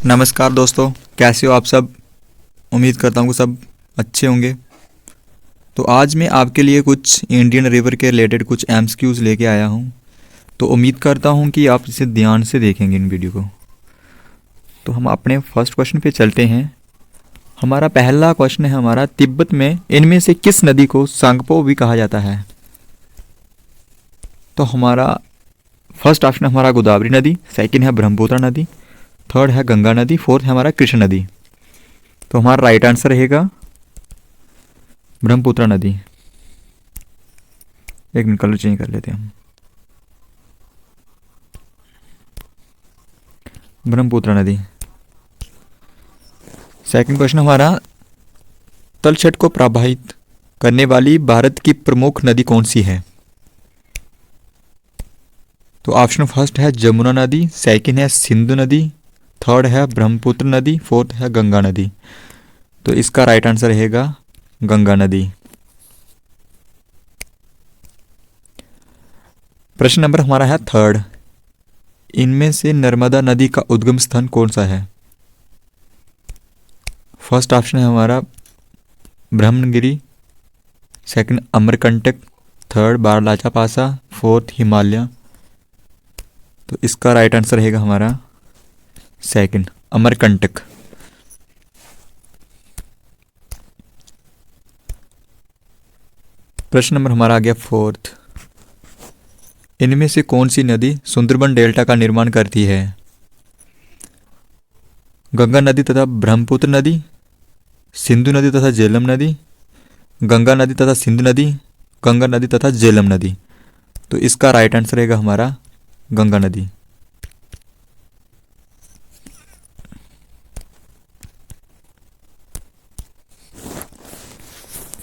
नमस्कार दोस्तों, कैसे हो आप सब। उम्मीद करता हूँ कि सब अच्छे होंगे। तो आज मैं आपके लिए कुछ इंडियन रिवर के रिलेटेड कुछ एमसीक्यूज़ लेके आया हूँ। तो उम्मीद करता हूँ कि आप इसे ध्यान से देखेंगे इन वीडियो को। तो हम अपने फर्स्ट क्वेश्चन पे चलते हैं। हमारा पहला क्वेश्चन है हमारा, तिब्बत में इनमें से किस नदी को सांगपो भी कहा जाता है। तो हमारा फर्स्ट ऑप्शन है हमारा गोदावरी नदी, सेकंड है ब्रह्मपुत्र नदी, थर्ड है गंगा नदी, फोर्थ है हमारा कृष्ण नदी। तो हमारा राइट आंसर रहेगा ब्रह्मपुत्र नदी। एक मिनट, कलर चेंज कर लेते हैं हम। ब्रह्मपुत्र नदी। सेकंड क्वेश्चन हमारा, तलछट को प्रभावित करने वाली भारत की प्रमुख नदी कौन सी है। तो ऑप्शन फर्स्ट है जमुना नदी, सेकंड है सिंधु नदी, थर्ड है ब्रह्मपुत्र नदी, फोर्थ है गंगा नदी। तो इसका राइट आंसर रहेगा गंगा नदी। प्रश्न नंबर हमारा है थर्ड, इनमें से नर्मदा नदी का उद्गम स्थान कौन सा है। फर्स्ट ऑप्शन है हमारा ब्रह्मगिरी, सेकंड अमरकंटक, थर्ड बारलाचा पासा, फोर्थ हिमालय। तो इसका राइट आंसर रहेगा हमारा सेकंड अमरकंटक। प्रश्न नंबर हमारा आ गया फोर्थ, इनमें से कौन सी नदी सुंदरबन डेल्टा का निर्माण करती है। गंगा नदी तथा ब्रह्मपुत्र नदी, सिंधु नदी तथा झेलम नदी, गंगा नदी तथा सिंधु नदी, गंगा नदी तथा झेलम नदी। तो इसका राइट आंसर रहेगा हमारा गंगा नदी।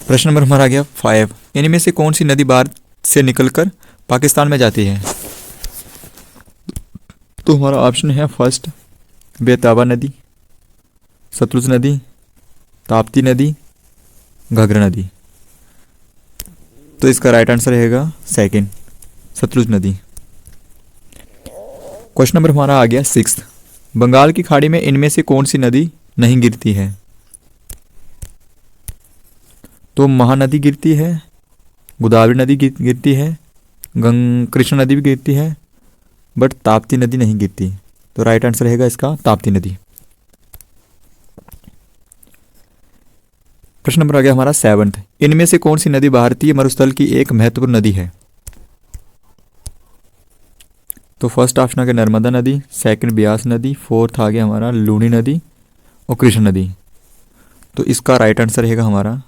प्रश्न नंबर हमारा आ गया 5, इनमें से कौन सी नदी भारत से निकलकर पाकिस्तान में जाती है। तो हमारा ऑप्शन है फर्स्ट बेतवा नदी, सतलुज नदी, ताप्ती नदी, घाघरा नदी। तो इसका राइट आंसर रहेगा सेकंड सतलुज नदी। क्वेश्चन नंबर हमारा आ गया 6, बंगाल की खाड़ी में इनमें से कौन सी नदी नहीं गिरती है। तो महानदी गिरती है, गोदावरी नदी गिरती है, कृष्ण नदी भी गिरती है, बट ताप्ती नदी नहीं गिरती। तो राइट आंसर रहेगा इसका ताप्ती नदी। प्रश्न नंबर आ गया हमारा 7, इनमें से कौन सी नदी भारतीय मरुस्थल की एक महत्वपूर्ण नदी है। तो फर्स्ट ऑप्शन आ गया नर्मदा नदी, सेकंड ब्यास नदी, फोर्थ आ गया हमारा लूनी नदी और कृष्ण नदी। तो इसका राइट आंसर रहेगा हमारा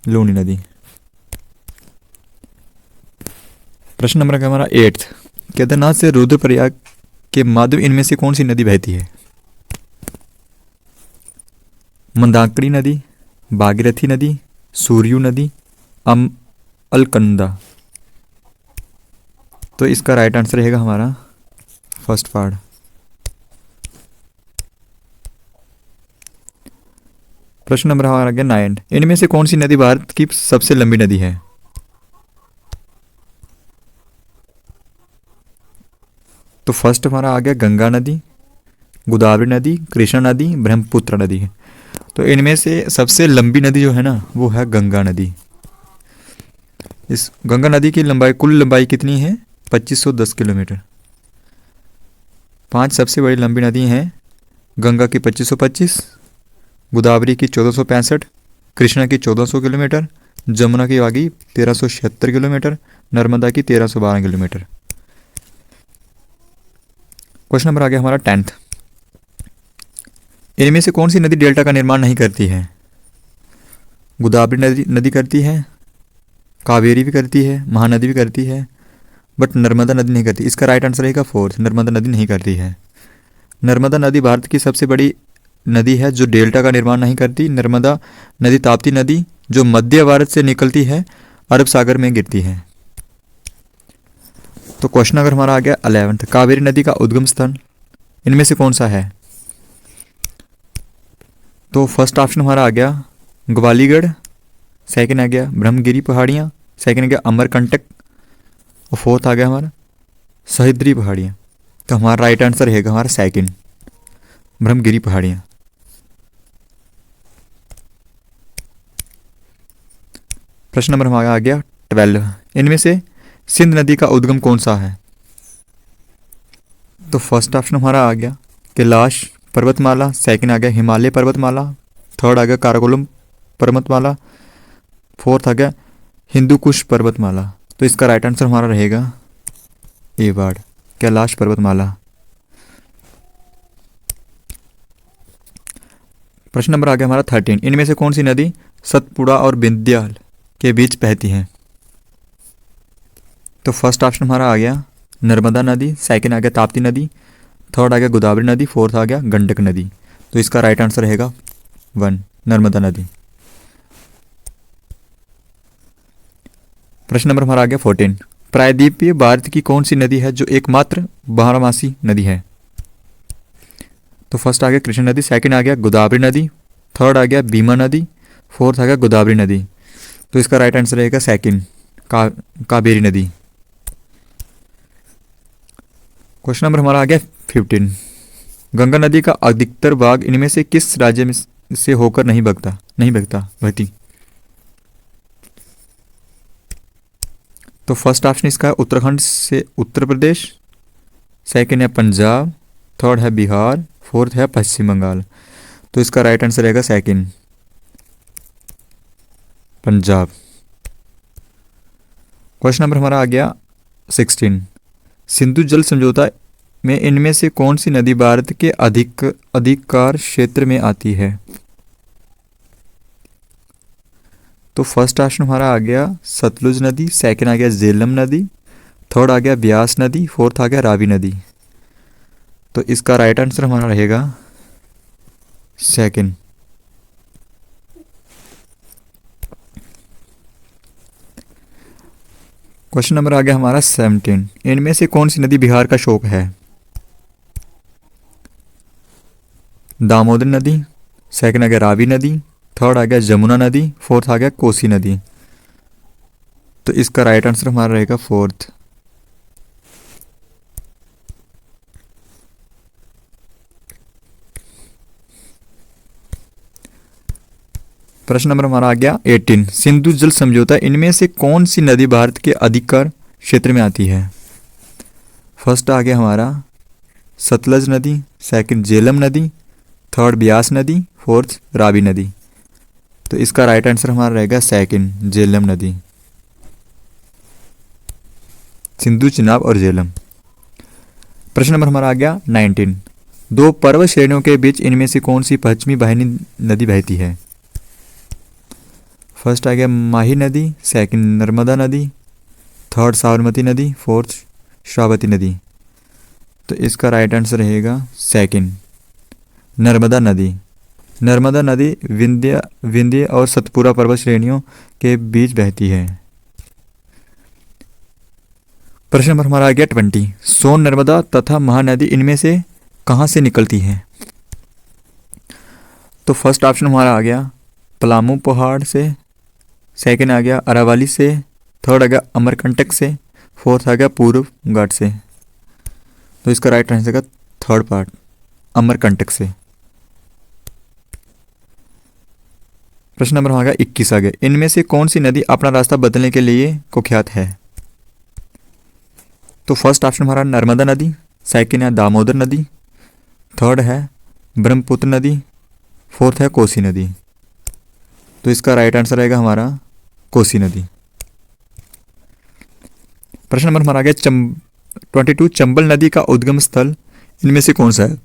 लूनी नदी। प्रश्न नंबर हमारा 8, केदारनाथ से रुद्रप्रयाग के मध्य इनमें से कौन सी नदी बहती है। मंदाकिनी नदी, भागीरथी नदी, सूर्यू नदी, अलकनंदा। तो इसका राइट आंसर रहेगा हमारा फर्स्ट पार्ट। प्रश्न नंबर हमारा गया 9, इनमें से कौन सी नदी भारत की सबसे लंबी नदी है। तो फर्स्ट हमारा आ गया गंगा नदी, गोदावरी नदी, कृष्णा नदी, ब्रह्मपुत्र नदी है। तो इनमें से सबसे लंबी नदी जो है ना वो है गंगा नदी। इस गंगा नदी की लंबाई, कुल लंबाई कितनी है 2510 किलोमीटर। 5 सबसे बड़ी लंबी नदी हैं, गंगा की 2525, गोदावरी की 1465, कृष्णा की 1400 किलोमीटर, जमुना की आगे 1376 किलोमीटर, नर्मदा की 1312 किलोमीटर। क्वेश्चन नंबर आ गया हमारा 10, इनमें से कौन सी नदी डेल्टा का निर्माण नहीं करती है। गोदावरी नदी करती है, कावेरी भी करती है, महानदी भी करती है, बट नर्मदा नदी नहीं करती। इसका राइट आंसर रहेगा फोर्थ, नर्मदा नदी नहीं करती है। नर्मदा नदी भारत की सबसे बड़ी नदी है जो डेल्टा का निर्माण नहीं करती। नर्मदा नदी ताप्ती नदी जो मध्य भारत से निकलती है अरब सागर में गिरती है। तो क्वेश्चन अगर हमारा आ गया 11, कावेरी नदी का उद्गम स्थान इनमें से कौन सा है। तो फर्स्ट ऑप्शन हमारा आ गया ग्वालीगढ़, सेकंड आ गया ब्रह्मगिरी पहाड़ियाँ, सेकंड आ गया अमरकंटक और फोर्थ आ गया हमारा सह्याद्री पहाड़ियाँ। तो हमारा राइट आंसर रहेगा हमारा सेकंड, ब्रह्मगिरी पहाड़ियाँ। प्रश्न नंबर हमारा आ गया 12। इनमें से सिंध नदी का उद्गम कौन सा है? तो फर्स्ट ऑप्शन हमारा आ गया कैलाश पर्वतमाला, सेकंड आ गया हिमालय पर्वतमाला, थर्ड आ गया काराकोरम पर्वतमाला, फोर्थ आ गया हिंदू कुश पर्वतमाला। तो इसका राइट आंसर हमारा रहेगा ए वर्ड, कैलाश पर्वतमाला। प्रश्न नंबर आ गया हमारा 13। इनमें से कौन सी नदी सतपुड़ा और विंध्याल के बीच बहती है? तो फर्स्ट ऑप्शन हमारा आ गया नर्मदा नदी, सेकंड आ गया ताप्ती नदी, थर्ड आ गया गोदावरी नदी, फोर्थ आ गया गंडक नदी। तो इसका राइट आंसर रहेगा 1, नर्मदा नदी। प्रश्न नंबर हमारा आ गया 14। प्रायद्वीपीय भारत की कौन सी नदी है जो एकमात्र बारहमासी नदी है? तो फर्स्ट आ गया कृष्ण नदी, सेकंड आ गया गोदावरी नदी, थर्ड आ गया भीमा नदी, फोर्थ आ गया गोदावरी नदी। तो इसका राइट आंसर रहेगा सेकंड, कावेरी नदी। क्वेश्चन नंबर हमारा आ गया 15। गंगा नदी का अधिकतर भाग इनमें से किस राज्य में से होकर नहीं बहती? तो फर्स्ट ऑप्शन इसका है उत्तराखंड से उत्तर प्रदेश, सेकंड है पंजाब, थर्ड है बिहार, फोर्थ है पश्चिम बंगाल। तो इसका राइट आंसर रहेगा सेकंड, पंजाब। क्वेश्चन नंबर हमारा आ गया 16। सिंधु जल समझौता में इनमें से कौन सी नदी भारत के अधिकार क्षेत्र में आती है? तो फर्स्ट ऑप्शन हमारा आ गया सतलुज नदी, सेकंड आ गया झेलम नदी, थर्ड आ गया ब्यास नदी, फोर्थ आ गया रावी नदी। तो इसका राइट आंसर हमारा रहेगा सेकंड। क्वेश्चन नंबर आ गया हमारा 17। इनमें से कौन सी नदी बिहार का शोक है? दामोदर नदी, सेकंड आ गया रावी नदी, थर्ड आ गया जमुना नदी, फोर्थ आ गया कोसी नदी। तो इसका राइट आंसर हमारा रहेगा फोर्थ, प्रश्न नंबर हमारा आ गया 18। सिंधु जल समझौता इनमें से कौन सी नदी भारत के अधिकार क्षेत्र में आती है? फर्स्ट आ गया हमारा सतलज नदी, सेकंड झेलम नदी, थर्ड ब्यास नदी, फोर्थ रावी नदी। तो इसका राइट आंसर हमारा रहेगा सेकंड, झेलम नदी, सिंधु चिनाब और झेलम। प्रश्न नंबर हमारा आ गया 19। दो पर्वत श्रेणियों के बीच इनमें से कौन सी पश्चिमी वाहिनी नदी बहती है? फर्स्ट आ गया माही नदी, सेकंड नर्मदा नदी, थर्ड साबरमती नदी, फोर्थ श्रावती नदी। तो इसका राइट आंसर रहेगा सेकंड, नर्मदा नदी। नर्मदा नदी विंध्य और सतपुड़ा पर्वत श्रेणियों के बीच बहती है। प्रश्न नंबर हमारा आ गया 20। सोन नर्मदा तथा महानदी इनमें से कहाँ से निकलती है? तो फर्स्ट ऑप्शन हमारा आ गया पलामू पहाड़ से, सेकंड आ गया अरावली से, थर्ड आ गया अमरकंटक से, फोर्थ आ गया पूर्व घाट से। तो इसका राइट आंसर का थर्ड पार्ट, अमरकंटक से। प्रश्न नंबर आ गया 21 आ गया। इनमें से कौन सी नदी अपना रास्ता बदलने के लिए कुख्यात है? तो फर्स्ट ऑप्शन हमारा नर्मदा नदी, सेकंड है दामोदर नदी, थर्ड है ब्रह्मपुत्र नदी, फोर्थ है कोसी नदी। तो इसका राइट आंसर रहेगा हमारा कोसी नदी। प्रश्न नंबर हमारा आ गया 22। चंबल नदी का उद्गम स्थल इनमें से कौन सा है?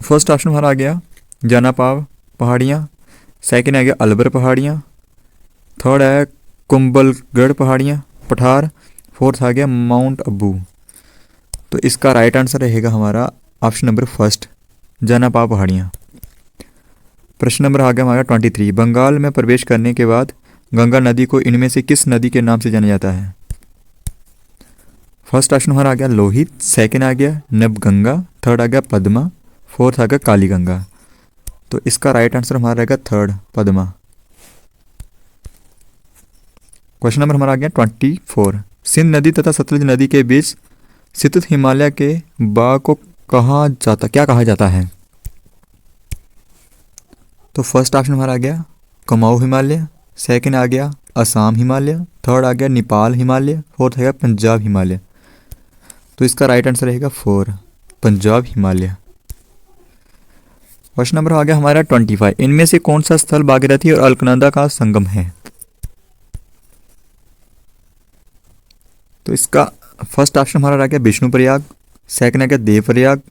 फर्स्ट ऑप्शन हमारा आ गया जनापाव पहाड़ियाँ, सेकंड आ गया अलबर पहाड़ियाँ, थर्ड है कुंभलगढ़ पठार, फोर्थ आ गया माउंट अबू। तो इसका राइट आंसर रहेगा हमारा ऑप्शन नंबर फर्स्ट, जनापाव पहाड़ियाँ। प्रश्न नंबर आ गया हमारा 23। बंगाल में प्रवेश करने के बाद गंगा नदी को इनमें से किस नदी के नाम से जाना जाता है? फर्स्ट ऑप्शन हमारा आ गया लोहित, सेकंड आ गया नबगंगा, थर्ड आ गया पद्मा, फोर्थ आ गया कालीगंगा। तो इसका राइट आंसर हमारा रहेगा थर्ड, पद्मा। क्वेश्चन नंबर हमारा आ गया 24। सिंध नदी तथा सतलज नदी के बीच स्थित हिमालय के बाग को क्या कहा जाता है? तो फर्स्ट ऑप्शन हमारा आ गया कुमाऊं हिमालय, सेकंड आ गया असम हिमालय, थर्ड आ गया नेपाल हिमालय, फोर्थ है पंजाब हिमालय। तो इसका राइट आंसर रहेगा 4, पंजाब हिमालय। क्वेश्चन नंबर आ गया हमारा 25, इनमें से कौन सा स्थल भागीरथी और अलकनंदा का संगम है? तो इसका फर्स्ट ऑप्शन हमारा आ गया विष्णुप्रयाग, सेकंड आ गया देवप्रयाग,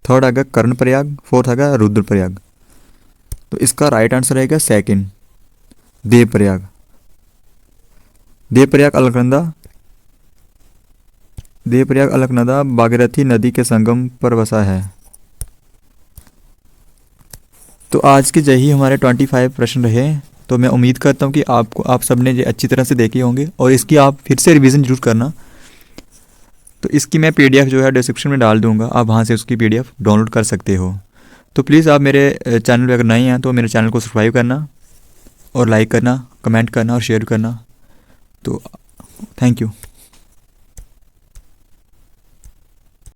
थर्ड आ गया कर्णप्रयाग, फोर्थ आ गया रुद्रप्रयाग। तो इसका राइट आंसर रहेगा सेकंड, देवप्रयाग। देवप्रयाग अलकनंदा भागीरथी नदी के संगम पर बसा है। तो आज के यही हमारे 25 प्रश्न रहे। तो मैं उम्मीद करता हूँ कि आप सबने ये अच्छी तरह से देखे होंगे और इसकी आप फिर से रिवीजन जरूर करना। तो इसकी मैं पीडीएफ जो है डिस्क्रिप्शन में डाल दूंगा, आप वहाँ से उसकी पीडीएफ डाउनलोड कर सकते हो। तो प्लीज़ आप मेरे चैनल पर अगर नए हैं तो मेरे चैनल को सब्सक्राइब करना और लाइक करना, कमेंट करना और शेयर करना। तो थैंक यू।